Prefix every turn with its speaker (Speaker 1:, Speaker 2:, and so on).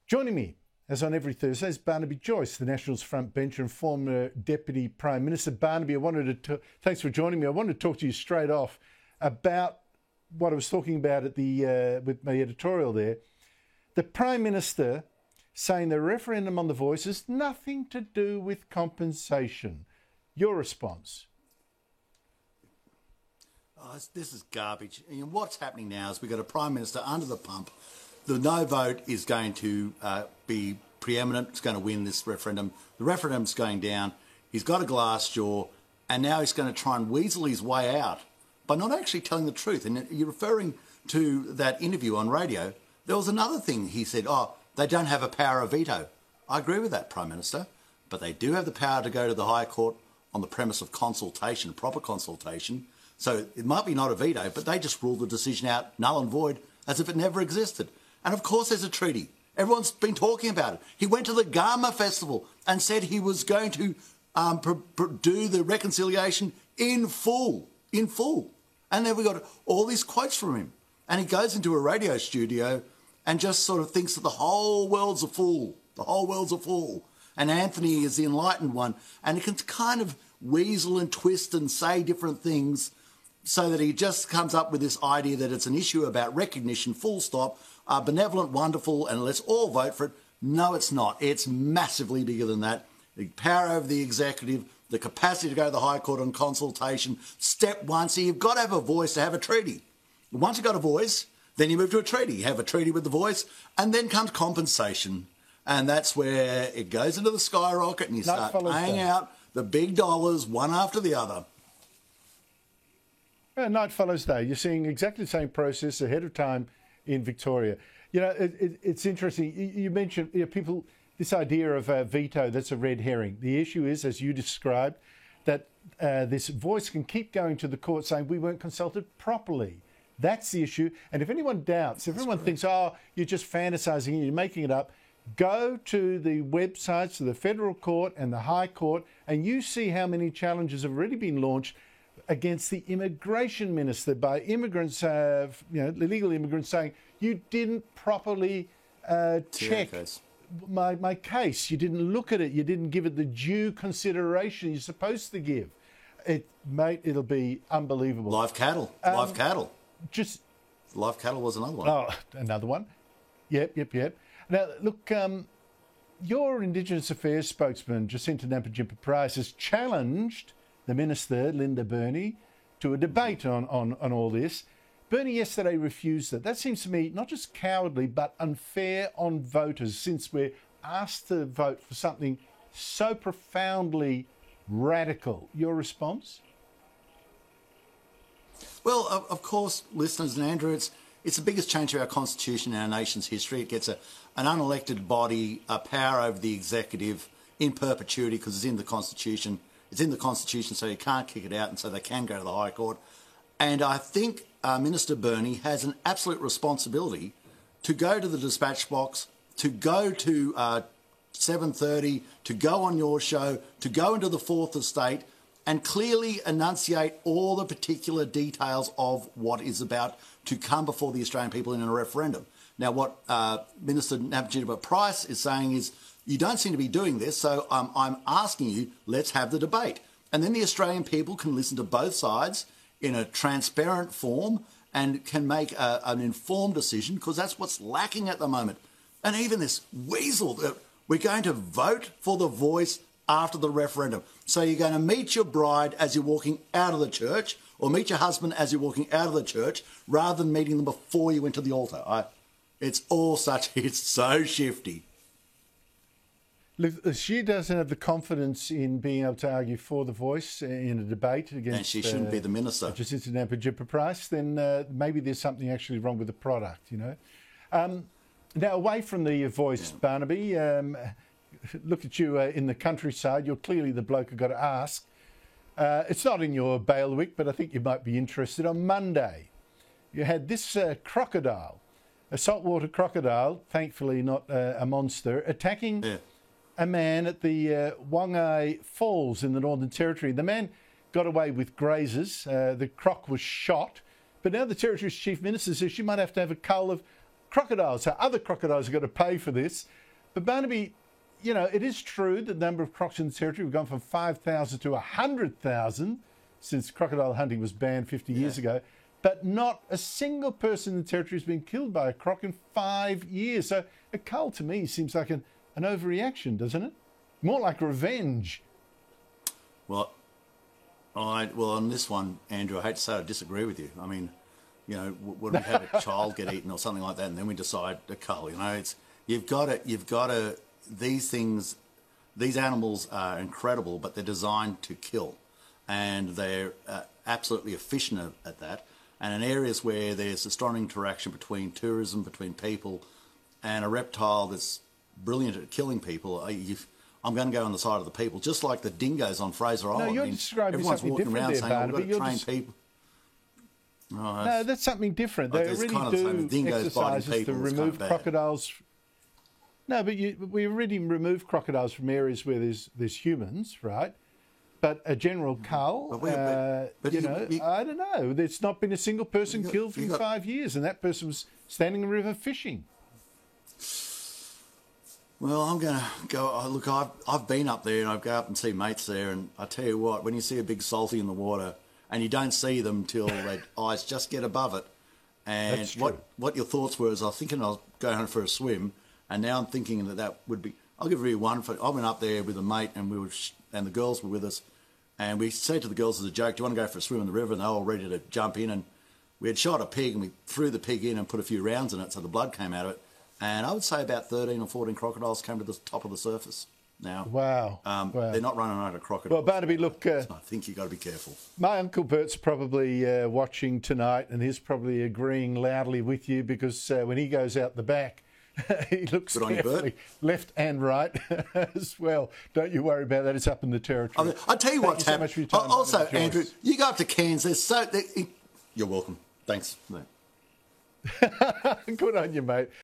Speaker 1: Joining me, as on every Thursday, is Barnaby Joyce, the Nationals front bencher and former Deputy Prime Minister. Barnaby, thanks for joining me. I wanted to talk to you straight off about what I was talking about at with my editorial there. The Prime Minister saying the referendum on the Voice has nothing to do with compensation. Your response?
Speaker 2: Oh, this is garbage. And what's happening now is we've got a Prime Minister under the pump. The no vote is going to be preeminent. It's going to win this referendum. The referendum's going down. He's got a glass jaw, and now he's going to try and weasel his way out by not actually telling the truth. And you're referring to that interview on radio. There was another thing he said, they don't have a power of veto. I agree with that, Prime Minister, but they do have the power to go to the High Court on the premise of consultation, proper consultation. So it might be not a veto, but they just ruled the decision out null and void as if it never existed. And of course there's a treaty. Everyone's been talking about it. He went to the Garma Festival and said he was going to do the reconciliation in full. And then we got all these quotes from him. And he goes into a radio studio and just sort of thinks that the whole world's a fool. The whole world's a fool. And Anthony is the enlightened one. And he can kind of weasel and twist and say different things so that he just comes up with this idea that it's an issue about recognition, full stop, benevolent, wonderful, and let's all vote for it. No, it's not. It's massively bigger than that. The power over the executive, the capacity to go to the High Court on consultation. Step one, so you've got to have a voice to have a treaty. Once you've got a voice, then you move to a treaty. You have a treaty with the voice, and then comes compensation. And that's where it goes into the skyrocket and you start paying out the big dollars one after the other.
Speaker 1: Night follows day. You're seeing exactly the same process ahead of time in Victoria. You know, it's interesting. You mentioned people, this idea of a veto, that's a red herring. The issue is, as you described, that this voice can keep going to the court saying we weren't consulted properly. That's the issue. And if anyone doubts, if everyone thinks, you're just fantasising, you're making it up, go to the websites of the Federal Court and the High Court and you see how many challenges have already been launched against the immigration minister by immigrants, illegal immigrants saying, you didn't properly check my case. You didn't look at it. You didn't give it the due consideration you're supposed to give. It'll be unbelievable.
Speaker 2: Live cattle. Live cattle was another one.
Speaker 1: Oh, another one. Yep. Now, look, your Indigenous Affairs spokesman, Jacinta Nampijinpa-Price, has challenged the Minister, Linda Burney, to a debate on all this. Burney yesterday refused it. That seems to me not just cowardly, but unfair on voters, since we're asked to vote for something so profoundly radical. Your response?
Speaker 2: Well, of course, listeners, and Andrew, it's the biggest change to our constitution in our nation's history. It gets an unelected body, a power over the executive in perpetuity because it's in the constitution. It's in the constitution, so you can't kick it out, and so they can go to the High Court. And I think Minister Burney has an absolute responsibility to go to the dispatch box, to go to 7:30, to go on your show, to go into the Fourth Estate and clearly enunciate all the particular details of what is about to come before the Australian people in a referendum. Now, what Minister Nampijinpa-Price is saying is, you don't seem to be doing this, so I'm asking you, let's have the debate. And then the Australian people can listen to both sides in a transparent form and can make an informed decision, because that's what's lacking at the moment. And even this weasel that we're going to vote for the Voice after the referendum. So you're going to meet your bride as you're walking out of the church, or meet your husband as you're walking out of the church, rather than meeting them before you went to the altar. It's so shifty.
Speaker 1: Look, she doesn't have the confidence in being able to argue for the Voice in a debate against...
Speaker 2: And she shouldn't be the minister.
Speaker 1: Jacinta Nampijinpa-Price, then maybe there's something actually wrong with the product, you know. Now, away from the Voice, Barnaby, look at you in the countryside. You're clearly the bloke I've got to ask. It's not in your bailiwick, but I think you might be interested. On Monday, you had this crocodile, a saltwater crocodile, thankfully not a monster, attacking... Yeah. A man at the Wongai Falls in the Northern Territory. The man got away with grazers. The croc was shot. But now the Territory's Chief Minister says she might have to have a cull of crocodiles. So other crocodiles are going to pay for this. But Barnaby, you know, it is true that the number of crocs in the territory have gone from 5,000 to 100,000 since crocodile hunting was banned 50 years ago. But not a single person in the territory has been killed by a croc in 5 years. So a cull to me seems like an overreaction, doesn't it? More like revenge.
Speaker 2: Well, on this one, Andrew, I hate to say I disagree with you. I mean, you know, when we have a child get eaten or something like that, and then we decide to cull, you know, it's you've got to. These things, these animals are incredible, but they're designed to kill, and they're absolutely efficient at that. And in areas where there's a strong interaction between tourism, between people, and a reptile that's brilliant at killing people, I'm going to go on the side of the people, just like the dingoes on Fraser Island.
Speaker 1: No, you're describing something different there, Barnaby.
Speaker 2: We've got to train people.
Speaker 1: No, that's something different. They really do exercises to remove crocodiles. No, but we already remove crocodiles from areas where there's humans, right? But a general cull, I don't know. There's not been a single person killed in 5 years, and that person was standing in the river fishing.
Speaker 2: Well, I'm going to go. Look, I've been up there, and I go up and see mates there, and I tell you what, when you see a big salty in the water, and you don't see them till their eyes just get above it, and what your thoughts were is, I was thinking I was going home for a swim, and now I'm thinking that would be. I'll give you one. I went up there with a mate, and and the girls were with us, and we said to the girls as a joke, "Do you want to go for a swim in the river?" And they were all ready to jump in, and we had shot a pig, and we threw the pig in and put a few rounds in it, so the blood came out of it. And I would say about 13 or 14 crocodiles came to the top of the surface. Now,
Speaker 1: wow.
Speaker 2: They're not running out of crocodiles.
Speaker 1: Well, Barnaby, look,
Speaker 2: I think you've got to be careful.
Speaker 1: My Uncle Bert's probably watching tonight, and he's probably agreeing loudly with you, because when he goes out the back, he looks carefully left and right as well. Don't you worry about that. It's up in the territory.
Speaker 2: I'll tell you what's happening. Also, Andrew, you go up to Cairns. You're welcome. Thanks.
Speaker 1: Good on you, mate.